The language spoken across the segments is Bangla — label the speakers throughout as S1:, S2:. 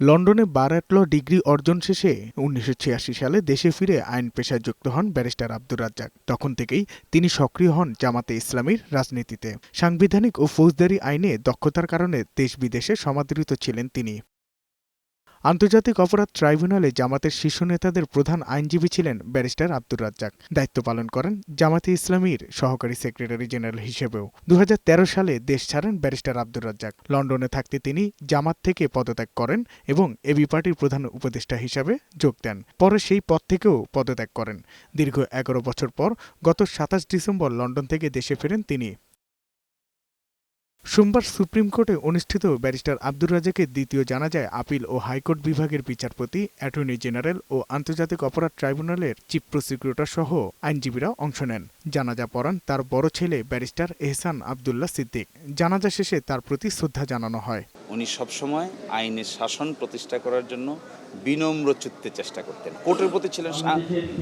S1: লন্ডনে বার অ্যাট ল ডিগ্রি অর্জন শেষে ১৯৮৬ সালে দেশে ফিরে আইন পেশায় যুক্ত হন ব্যারিস্টার আব্দুর রাজ্জাক। তখন থেকেই তিনি সক্রিয় হন জামাতে ইসলামীর রাজনীতিতে। সাংবিধানিক ও ফৌজদারি আইনে দক্ষতার কারণে দেশ বিদেশে সমাদৃত ছিলেন তিনি। আন্তর্জাতিক অপরাধ ট্রাইব্যুনালে জামাতের শীর্ষ নেতাদের প্রধান আইনজীবী ছিলেন ব্যারিস্টার আব্দুর রাজ্জাক। দায়িত্ব পালন করেন জামাতে ইসলামীর সহকারী সেক্রেটারি জেনারেল হিসেবেও। ২০১৩ সালে দেশ ছাড়েন ব্যারিস্টার আব্দুর রাজ্জাক। লন্ডনে থাকতে তিনি জামাত থেকে পদত্যাগ করেন এবং এবি পার্টির প্রধান উপদেষ্টা হিসাবে যোগ দেন। পরে সেই পদ থেকেও পদত্যাগ করেন। দীর্ঘ ১১ বছর পর গত ২৭ ডিসেম্বর লন্ডন থেকে দেশে ফেরেন তিনি। সোমবার সুপ্রিম কোর্টে অনুষ্ঠিত ব্যারিস্টার আব্দুর রাজ্জাকের দ্বিতীয় জানাজায় আপিল ও হাইকোর্ট বিভাগের বিচারপতি, অ্যাটর্নি জেনারেল ও আন্তর্জাতিক অপরাধ ট্রাইব্যুনালের চিফ প্রসিকিউটর সহ আইনজীবীরা অংশ নেন। জানাজা পড়ান তার বড় ছেলে ব্যারিস্টার এহসান আবদুল্লাহ সিদ্দিক। জানাজা শেষে তার প্রতি শ্রদ্ধা জানানো হয়।
S2: উনি সবসময় আইনের শাসন প্রতিষ্ঠা করার জন্য বিনম্র চিত্তে চেষ্টা করতেন। কোর্টের প্রতি ছিলেন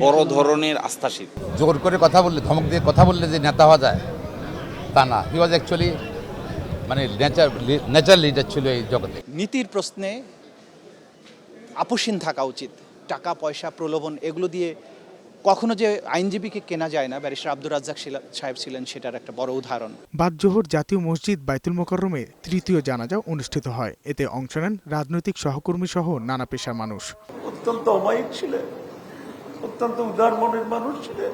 S2: বড় ধরনের আস্থাশীল।
S3: জোর করে কথা বললে, ধমক দিয়ে কথা বললে যে নেতা হওয়া যায় তা না। হি ওয়াজ অ্যাকচুয়ালি ন্যাচারাল লিডার ছিল এই জগতে।
S4: নীতির প্রশ্নে আপোষহীন থাকা উচিত। টাকা পয়সা প্রলোভন এগুলো দিয়ে কখনো যে আইনজীবীকে কেনা যায় না, ব্যারিস্টার আব্দুর রাজ্জাক সাহেব ছিলেন সেটার একটা বড় উদাহরণ।
S1: বাদ জোহর জাতীয় মসজিদ বাইতুল মোকাররমে তৃতীয় জানাজা অনুষ্ঠিত হয়। এতে অংশ নেন রাজনৈতিক সহকর্মী সহ নানা পেশার মানুষ।
S5: অত্যন্ত অমায়িক ছিলেন, অত্যন্ত উদার মনের মানুষ ছিলেন,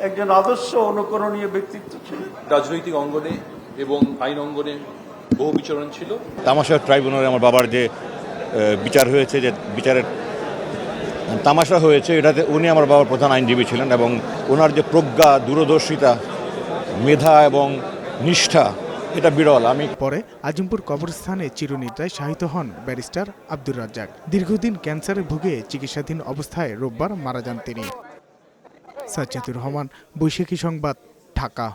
S5: একজন আদর্শ অনুকরণীয় ব্যক্তিত্ব ছিলেন।
S6: রাজনৈতিক অঙ্গনে এবং আইন অঙ্গনে বহু বিচরণ ছিল।
S7: তামাশা ট্রাইব্যুনালে আমার বাবার যে বিচার হয়েছে, যে বিচারের তামাশা হয়েছে, এটাতে উনি আমার বাবার প্রধান আইনজীবী ছিলেন এবং ওনার যে প্রজ্ঞা, দূরদর্শিতা, মেধা এবং নিষ্ঠা, এটা বিরল।
S1: পরে আজিমপুর কবরস্থানে চিরনিদ্রায় শায়িত হন ব্যারিস্টার আব্দুর রাজ্জাক। দীর্ঘদিন ক্যান্সারে ভুগে চিকিৎসাধীন অবস্থায় রোববার মারা যান তিনি। সাজ্জাদুর রহমান, বৈশাখী সংবাদ, ঢাকা।